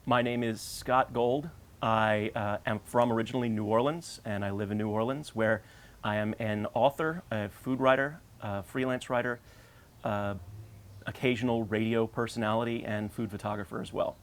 My name is Scott Gold. I am from originally New Orleans, and I live in New Orleans, where I am an author, a food writer, a freelance writer, occasional radio personality, and food photographer as well.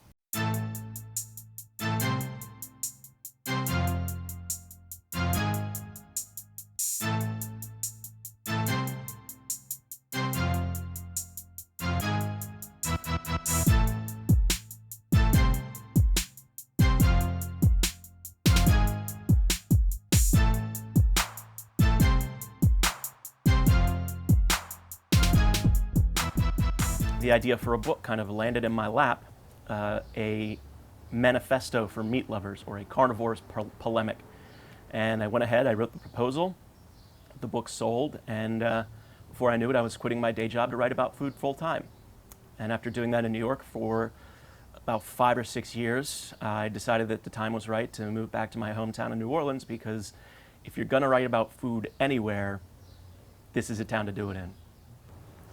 The idea for a book kind of landed in my lap, a manifesto for meat lovers, or a carnivore's polemic. And I went ahead, I wrote the proposal, the book sold, and before I knew it, I was quitting my day job to write about food full time. And after doing that in New York for about 5 or 6 years, I decided that the time was right to move back to my hometown in New Orleans, because if you're gonna write about food anywhere, this is a town to do it in.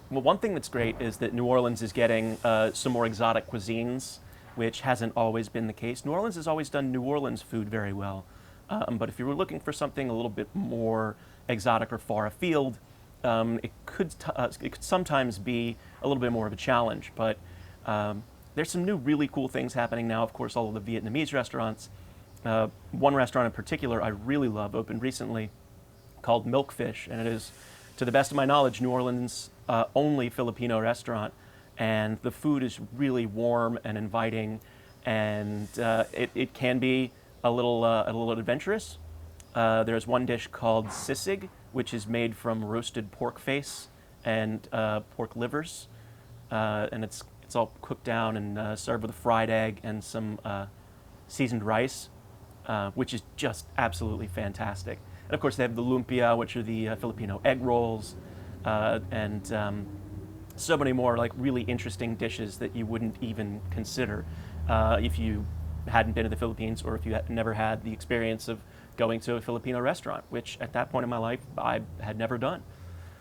Well, one thing that's great is that New Orleans is getting some more exotic cuisines, which hasn't always been the case. New Orleans has always done New Orleans food very well, but if you were looking for something a little bit more exotic or far afield, it could sometimes be a little bit more of a challenge. But there's some new really cool things happening now. Of course, all of the Vietnamese restaurants. One restaurant in particular I really love opened recently called Milkfish, and it is, to the best of my knowledge, New Orleans' only Filipino restaurant, and the food is really warm and inviting, and it can be a little adventurous. There's one dish called sisig, which is made from roasted pork face and pork livers, and it's all cooked down and served with a fried egg and some seasoned rice, which is just absolutely fantastic. And of course, they have the lumpia, which are the Filipino egg rolls, and so many more like really interesting dishes that you wouldn't even consider if you hadn't been to the Philippines, or if you had never had the experience of going to a Filipino restaurant, which at that point in my life I had never done.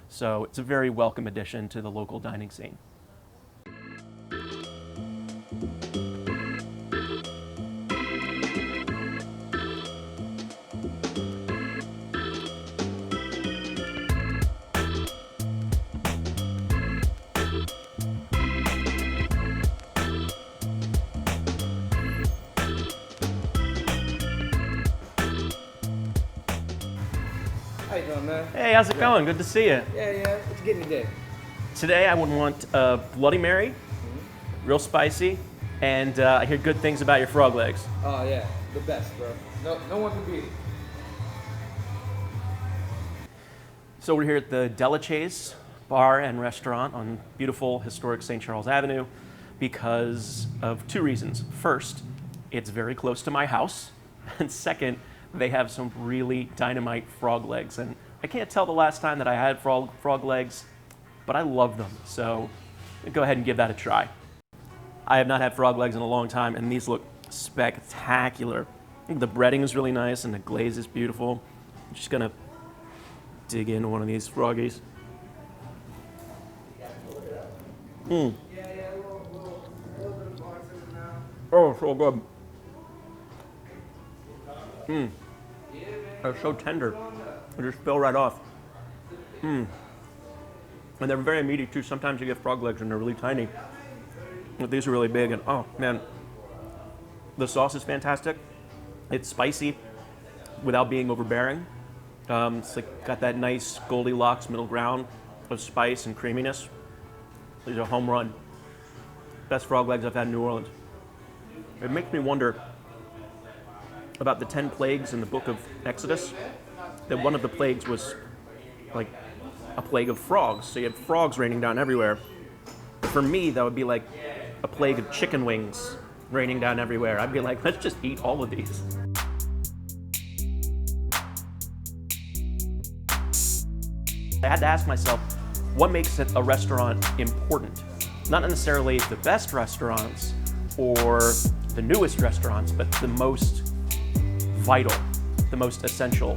So it's a very welcome addition to the local dining scene. How you doing, man? Hey, how's it going? Good to see you. Yeah. What you getting today? Today I would want a Bloody Mary, real spicy, and I hear good things about your frog legs. Oh yeah, the best, bro. No one can beat it. So we're here at the Delachaise Bar and Restaurant on beautiful historic St. Charles Avenue because of two reasons. First, it's very close to my house, and second, they have some really dynamite frog legs, and I can't tell the last time that I had frog legs, but I love them, so go ahead and give that a try. I have not had frog legs in a long time, and these look spectacular. The breading is really nice, and the glaze is beautiful. I'm just gonna dig into one of these froggies. Oh, so good. They're so tender. They just spill right off. And they're very meaty too. Sometimes you get frog legs and they're really tiny, but these are really big. And oh man, the sauce is fantastic. It's spicy without being overbearing. It's like got that nice Goldilocks middle ground of spice and creaminess. These are a home run. Best frog legs I've had in New Orleans. It makes me wonder about the 10 plagues in the book of Exodus, that one of the plagues was like a plague of frogs. So you had frogs raining down everywhere. For me, that would be like a plague of chicken wings raining down everywhere. I'd be like, let's just eat all of these. I had to ask myself, what makes a restaurant important? Not necessarily the best restaurants or the newest restaurants, but the most vital, the most essential